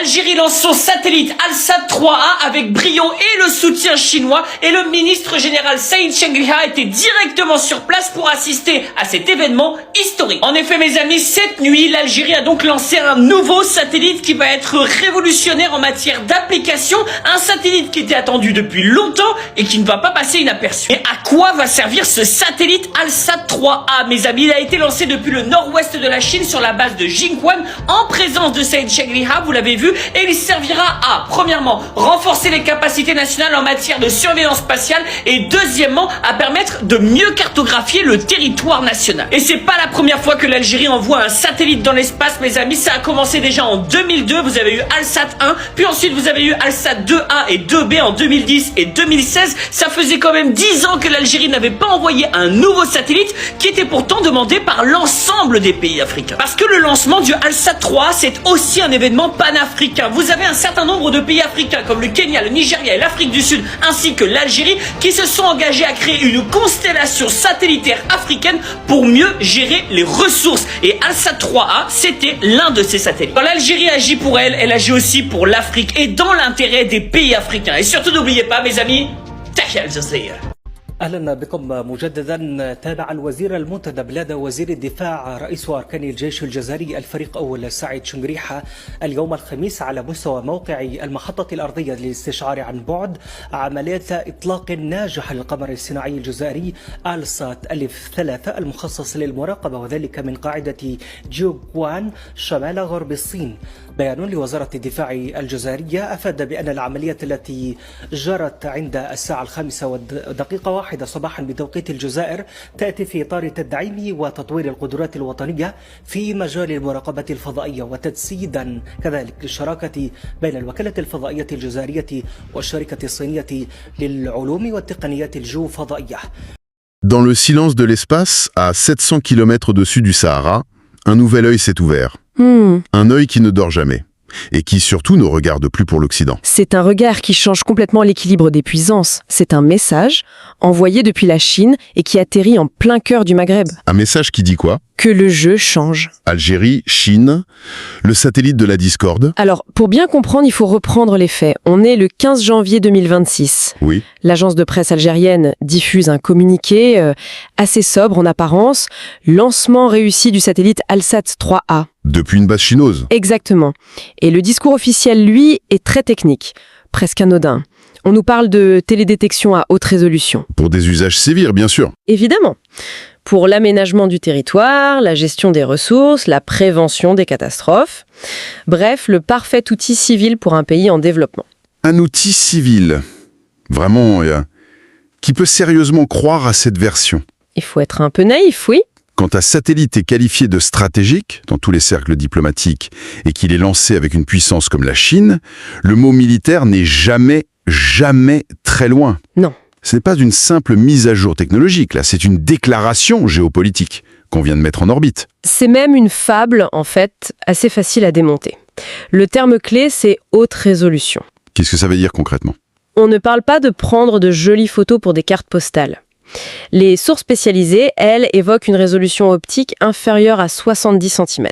L'Algérie lance son satellite Al-Sad 3A avec brio et le soutien chinois, et le ministre général Saïd Chengriha était directement sur place pour assister à cet événement historique. En effet, mes amis, cette nuit, l'Algérie a donc lancé un nouveau satellite qui va être révolutionnaire en matière d'application, un satellite qui était attendu depuis longtemps et qui ne va pas passer inaperçu. Mais à quoi va servir ce satellite Al-Sad 3A, mes amis? Il a été lancé depuis le nord-ouest de la Chine sur la base de Jingquan en présence de Saïd Chengriha, vous l'avez vu, et il servira à, premièrement, renforcer les capacités nationales en matière de surveillance spatiale, et deuxièmement, à permettre de mieux cartographier le territoire national. Et c'est pas la première fois que l'Algérie envoie un satellite dans l'espace, mes amis. Ça a commencé déjà en 2002, vous avez eu Al-Sad 1, puis ensuite vous avez eu Al-Sad 2A et 2B en 2010 et 2016. Ça faisait quand même 10 ans que l'Algérie n'avait pas envoyé un nouveau satellite, qui était pourtant demandé par l'ensemble des pays africains. Parce que le lancement du Al-Sad 3A, c'est aussi un événement panafricain. Vous avez un certain nombre de pays africains comme le Kenya, le Nigeria et l'Afrique du Sud, ainsi que l'Algérie, qui se sont engagés à créer une constellation satellitaire africaine pour mieux gérer les ressources. Et Al-Sad 3A, c'était l'un de ces satellites. Quand l'Algérie agit pour elle, elle agit aussi pour l'Afrique et dans l'intérêt des pays africains. Et surtout, n'oubliez pas, mes amis, Tahia Al-Jazeera. أهلا بكم مجددا. تابع الوزير المنتدب لدى وزير الدفاع رئيس أركان الجيش الجزائري الفريق أول سعيد شنقريحة اليوم الخميس على مستوى موقع المحطة الأرضية للاستشعار عن بعد عملية إطلاق ناجح للقمر الصناعي الجزائري آلسات ألف 3 المخصص للمراقبة، وذلك من قاعدة جيوغوان شمال غرب الصين. بيان لوزارة الدفاع الجزائرية أفاد بأن العملية التي جرت عند الساعة 5:01 صباحا بتوقيت الجزائر تأتي في إطار تدعيم وتطوير القدرات الوطنية في مجال المراقبة الفضائية، وتجسيدا كذلك للشراكة بين الوكالة الفضائية الجزائرية والشركة الصينية للعلوم والتقنيات الجوفضائية. Dans le silence de l'espace, à 700 km au-dessus du Sahara, un nouvel œil s'est ouvert. Un œil qui ne dort jamais. Et qui surtout ne regarde plus pour l'Occident. C'est un regard qui change complètement l'équilibre des puissances. C'est un message envoyé depuis la Chine et qui atterrit en plein cœur du Maghreb. Un message qui dit quoi? Que le jeu change. Algérie, Chine, le satellite de la discorde. Alors, pour bien comprendre, il faut reprendre les faits. On est le 15 janvier 2026. Oui. L'agence de presse algérienne diffuse un communiqué assez sobre en apparence. Lancement réussi du satellite Al-Sad 3A. Depuis une base chinoise. Exactement. Et le discours officiel, lui, est très technique, presque anodin. On nous parle de télédétection à haute résolution. Pour des usages sévères, bien sûr. Évidemment. Pour l'aménagement du territoire, la gestion des ressources, la prévention des catastrophes. Bref, le parfait outil civil pour un pays en développement. Un outil civil. Vraiment, qui peut sérieusement croire à cette version. Il faut être un peu naïf, oui. Quand un satellite est qualifié de stratégique dans tous les cercles diplomatiques et qu'il est lancé avec une puissance comme la Chine, le mot militaire n'est jamais très loin. Non. Ce n'est pas une simple mise à jour technologique, là, c'est une déclaration géopolitique qu'on vient de mettre en orbite. C'est même une fable, en fait, assez facile à démonter. Le terme clé, c'est haute résolution. Qu'est-ce que ça veut dire concrètement? On ne parle pas de prendre de jolies photos pour des cartes postales. Les sources spécialisées, elles, évoquent une résolution optique inférieure à 70 cm.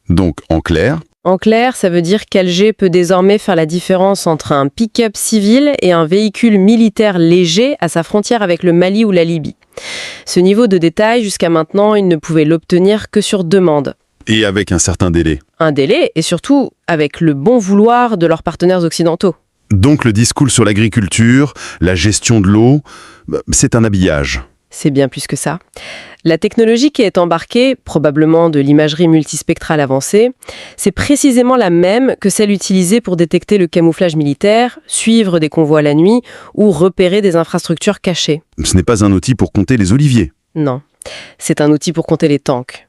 Donc, en clair, ça veut dire qu'Alger peut désormais faire la différence entre un pick-up civil et un véhicule militaire léger à sa frontière avec le Mali ou la Libye. Ce niveau de détail, jusqu'à maintenant, ils ne pouvaient l'obtenir que sur demande. et avec un certain délai. Un délai, et surtout avec le bon vouloir de leurs partenaires occidentaux. Donc le discours sur l'agriculture, la gestion de l'eau, c'est un habillage. C'est bien plus que ça. La technologie qui est embarquée, probablement de l'imagerie multispectrale avancée, c'est précisément la même que celle utilisée pour détecter le camouflage militaire, suivre des convois la nuit ou repérer des infrastructures cachées. Ce n'est pas un outil pour compter les oliviers. Non, c'est un outil pour compter les tanks.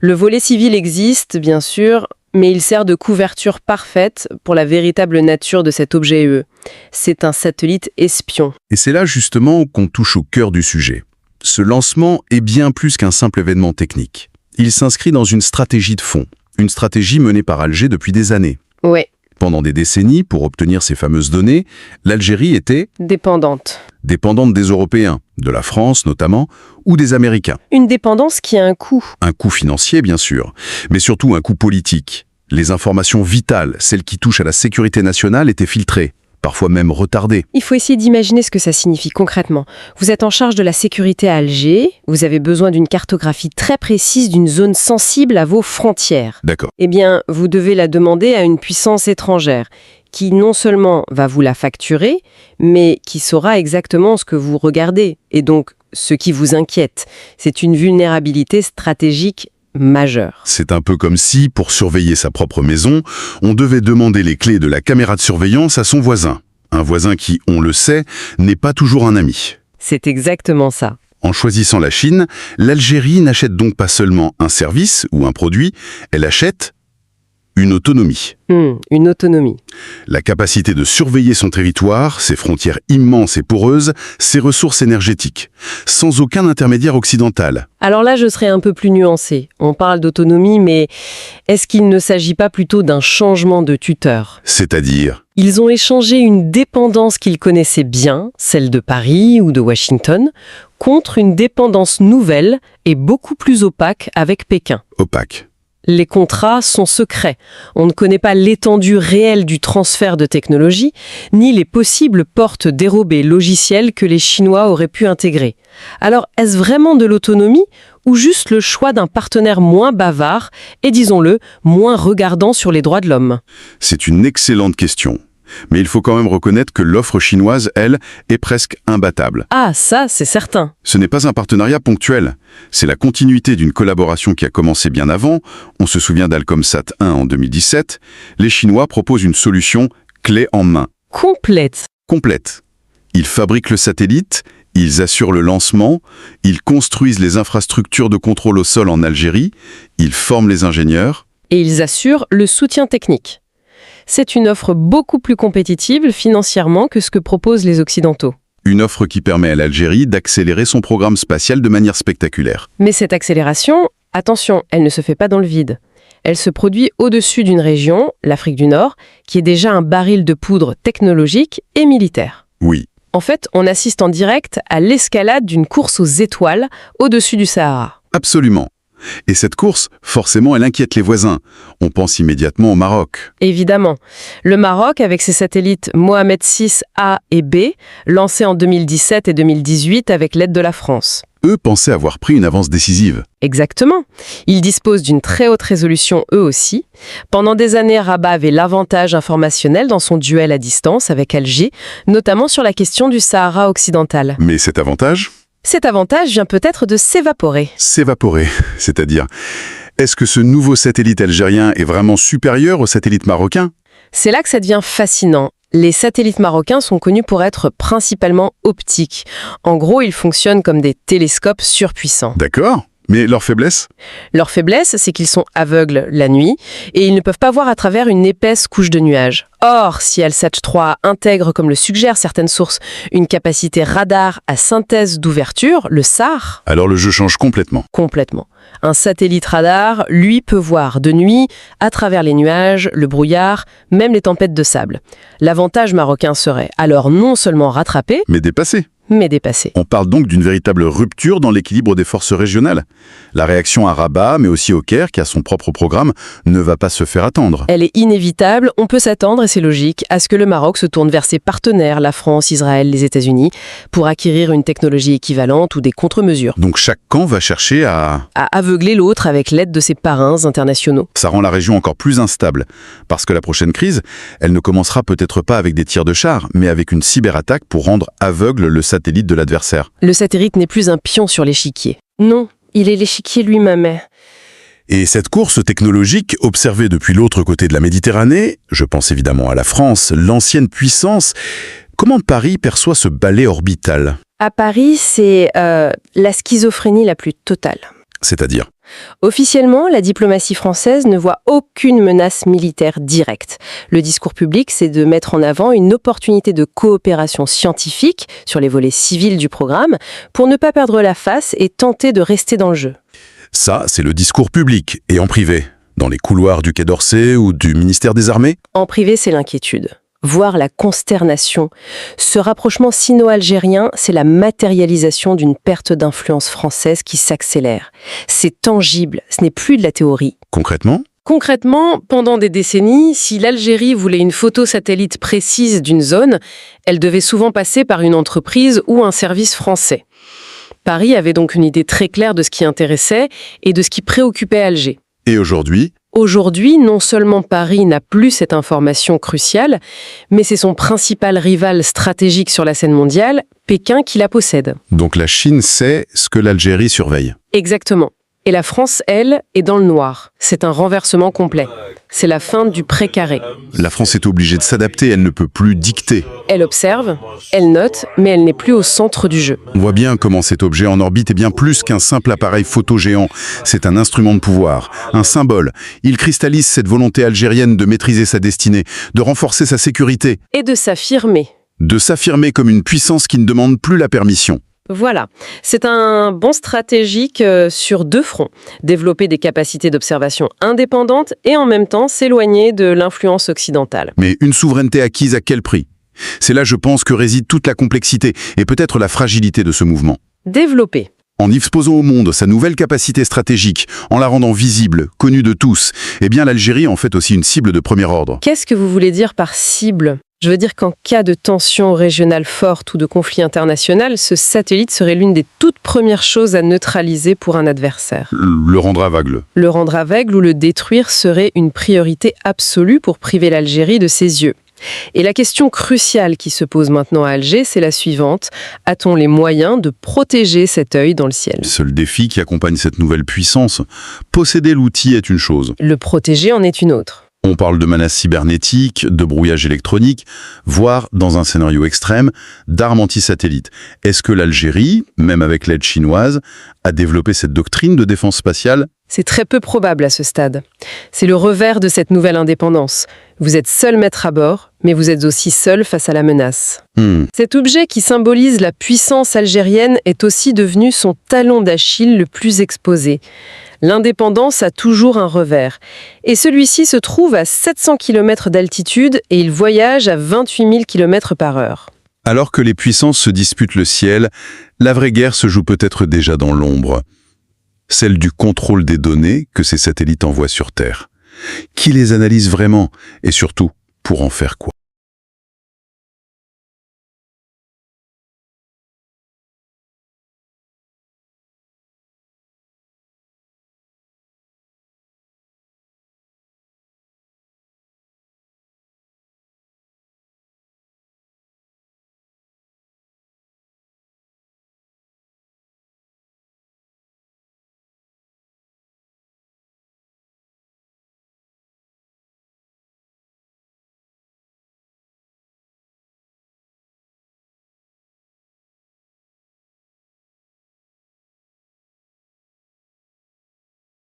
Le volet civil existe, bien sûr, mais il sert de couverture parfaite pour la véritable nature de cet objet UE. C'est un satellite espion. Et c'est là justement qu'on touche au cœur du sujet. Ce lancement est bien plus qu'un simple événement technique. Il s'inscrit dans une stratégie de fond, une stratégie menée par Alger depuis des années. Ouais. Pendant des décennies, pour obtenir ces fameuses données, l'Algérie était dépendante des Européens, de la France notamment, ou des Américains. Une dépendance qui a un coût. Un coût financier, bien sûr, mais surtout un coût politique. Les informations vitales, celles qui touchent à la sécurité nationale, étaient filtrées, parfois même retardées. Il faut essayer d'imaginer ce que ça signifie concrètement. Vous êtes en charge de la sécurité à Alger, vous avez besoin d'une cartographie très précise d'une zone sensible à vos frontières. D'accord. Eh bien, vous devez la demander à une puissance étrangère, qui non seulement va vous la facturer, mais qui saura exactement ce que vous regardez, et donc ce qui vous inquiète. C'est une vulnérabilité stratégique majeure. C'est un peu comme si, pour surveiller sa propre maison, on devait demander les clés de la caméra de surveillance à son voisin. Un voisin qui, on le sait, n'est pas toujours un ami. C'est exactement ça. En choisissant la Chine, l'Algérie n'achète donc pas seulement un service ou un produit, elle achète une autonomie. Une autonomie. La capacité de surveiller son territoire, ses frontières immenses et poreuses, ses ressources énergétiques, sans aucun intermédiaire occidental. Alors là, je serais un peu plus nuancée. On parle d'autonomie, mais est-ce qu'il ne s'agit pas plutôt d'un changement de tuteur ? C'est-à-dire, Ils ont échangé une dépendance qu'ils connaissaient bien, celle de Paris ou de Washington, contre une dépendance nouvelle et beaucoup plus opaque avec Pékin. opaque. Les contrats sont secrets. On ne connaît pas l'étendue réelle du transfert de technologie, ni les possibles portes dérobées logicielles que les Chinois auraient pu intégrer. Alors, est-ce vraiment de l'autonomie ou juste le choix d'un partenaire moins bavard et, disons-le, moins regardant sur les droits de l'homme ? C'est une excellente question. Mais il faut quand même reconnaître que l'offre chinoise, elle, est presque imbattable. Ah, ça, c'est certain. Ce n'est pas un partenariat ponctuel. C'est la continuité d'une collaboration qui a commencé bien avant. On se souvient d'Alcomsat 1 en 2017. Les Chinois proposent une solution clé en main. Complète. Complète. Ils fabriquent le satellite, ils assurent le lancement, ils construisent les infrastructures de contrôle au sol en Algérie, ils forment les ingénieurs. Et ils assurent le soutien technique. C'est une offre beaucoup plus compétitive financièrement que ce que proposent les Occidentaux. Une offre qui permet à l'Algérie d'accélérer son programme spatial de manière spectaculaire. Mais cette accélération, attention, elle ne se fait pas dans le vide. Elle se produit au-dessus d'une région, l'Afrique du Nord, qui est déjà un baril de poudre technologique et militaire. Oui, En fait, on assiste en direct à l'escalade d'une course aux étoiles au-dessus du Sahara. absolument. Et cette course, forcément, elle inquiète les voisins. On pense immédiatement au Maroc. Évidemment. Le Maroc, avec ses satellites Mohamed VI A et B, lancés en 2017 et 2018 avec l'aide de la France. Eux pensaient avoir pris une avance décisive. Exactement. Ils disposent d'une très haute résolution eux aussi. Pendant des années, Rabat avait l'avantage informationnel dans son duel à distance avec Alger, notamment sur la question du Sahara occidental. Mais cet avantage, Cet avantage vient peut-être de s'évaporer. s'évaporer. C'est-à-dire, est-ce que ce nouveau satellite algérien est vraiment supérieur au satellite marocain ? C'est là que ça devient fascinant. Les satellites marocains sont connus pour être principalement optiques. En gros, ils fonctionnent comme des télescopes surpuissants. D'accord. Mais leur faiblesse ? Leur faiblesse, c'est qu'ils sont aveugles la nuit et ils ne peuvent pas voir à travers une épaisse couche de nuages. Or, si Alsat 3 intègre, comme le suggèrent certaines sources, une capacité radar à synthèse d'ouverture, le SAR, Alors le jeu change complètement. complètement. Un satellite radar, lui, peut voir de nuit, à travers les nuages, le brouillard, même les tempêtes de sable. L'avantage marocain serait alors non seulement rattrapé, Mais dépassé. mais dépassé. On parle donc d'une véritable rupture dans l'équilibre des forces régionales. La réaction à Rabat, mais aussi au Caire, qui a son propre programme, ne va pas se faire attendre. Elle est inévitable, on peut s'attendre, et c'est logique, à ce que le Maroc se tourne vers ses partenaires, la France, Israël, les États-Unis, pour acquérir une technologie équivalente ou des contre-mesures, Donc chaque camp va chercher à... à aveugler l'autre avec l'aide de ses parrains internationaux. Ça rend la région encore plus instable, parce que la prochaine crise, elle ne commencera peut-être pas avec des tirs de chars, mais avec une cyberattaque pour rendre aveugle le satellite de l'adversaire. Le satellite n'est plus un pion sur l'échiquier. Non, il est l'échiquier lui-même. Et cette course technologique, observée depuis l'autre côté de la Méditerranée, je pense évidemment à la France, l'ancienne puissance, comment Paris perçoit ce balai orbital ? À Paris, c'est la schizophrénie la plus totale. C'est-à-dire, Officiellement, la diplomatie française ne voit aucune menace militaire directe. Le discours public, c'est de mettre en avant une opportunité de coopération scientifique sur les volets civils du programme pour ne pas perdre la face et tenter de rester dans le jeu. ça, c'est le discours public, et en privé, dans les couloirs du Quai d'Orsay ou du ministère des Armées. En privé, c'est l'inquiétude. Voire la consternation. Ce rapprochement sino-algérien, c'est la matérialisation d'une perte d'influence française qui s'accélère. C'est tangible, ce n'est plus de la théorie. Concrètement, Concrètement, pendant des décennies, si l'Algérie voulait une photo satellite précise d'une zone, elle devait souvent passer par une entreprise ou un service français. Paris avait donc une idée très claire de ce qui intéressait et de ce qui préoccupait Alger. Et aujourd'hui ? Aujourd'hui, non seulement Paris n'a plus cette information cruciale, mais c'est son principal rival stratégique sur la scène mondiale, Pékin, qui la possède. Donc la Chine sait ce que l'Algérie surveille. Exactement. Et la France, elle, est dans le noir. C'est un renversement complet. C'est la fin du précaré. La France est obligée de s'adapter, elle ne peut plus dicter. Elle observe, elle note, mais elle n'est plus au centre du jeu. On voit bien comment cet objet en orbite est bien plus qu'un simple appareil photo géant. C'est un instrument de pouvoir, un symbole. Il cristallise cette volonté algérienne de maîtriser sa destinée, de renforcer sa sécurité. Et de s'affirmer. De s'affirmer comme une puissance qui ne demande plus la permission. Voilà, c'est un bond stratégique sur deux fronts. Développer des capacités d'observation indépendantes et en même temps s'éloigner de l'influence occidentale. Mais une souveraineté acquise à quel prix ? C'est là, je pense, que réside toute la complexité et peut-être la fragilité de ce mouvement. Développer. En exposant au monde sa nouvelle capacité stratégique, en la rendant visible, connue de tous, eh bien l'Algérie en fait aussi une cible de premier ordre. Qu'est-ce que vous voulez dire par cible ? Je veux dire qu'en cas de tension régionale forte ou de conflit international, ce satellite serait l'une des toutes premières choses à neutraliser pour un adversaire. Le rendre aveugle. Le rendre aveugle ou le détruire serait une priorité absolue pour priver l'Algérie de ses yeux. Et la question cruciale qui se pose maintenant à Alger, c'est la suivante. A-t-on les moyens de protéger cet œil dans le ciel ? Seul défi qui accompagne cette nouvelle puissance. Posséder l'outil est une chose. Le protéger en est une autre. On parle de menaces cybernétiques, de brouillage électronique, voire, dans un scénario extrême, d'armes anti-satellites. Est-ce que l'Algérie, même avec l'aide chinoise, a développé cette doctrine de défense spatiale ? C'est très peu probable à ce stade. C'est le revers de cette nouvelle indépendance. Vous êtes seul maître à bord, mais vous êtes aussi seul face à la menace. Cet objet qui symbolise la puissance algérienne est aussi devenu son talon d'Achille le plus exposé. L'indépendance a toujours un revers. Et celui-ci se trouve à 700 km d'altitude et il voyage à 28 000 km par heure. Alors que les puissances se disputent le ciel, la vraie guerre se joue peut-être déjà dans l'ombre. Celle du contrôle des données que ces satellites envoient sur Terre. Qui les analyse vraiment ? Et surtout, pour en faire quoi ?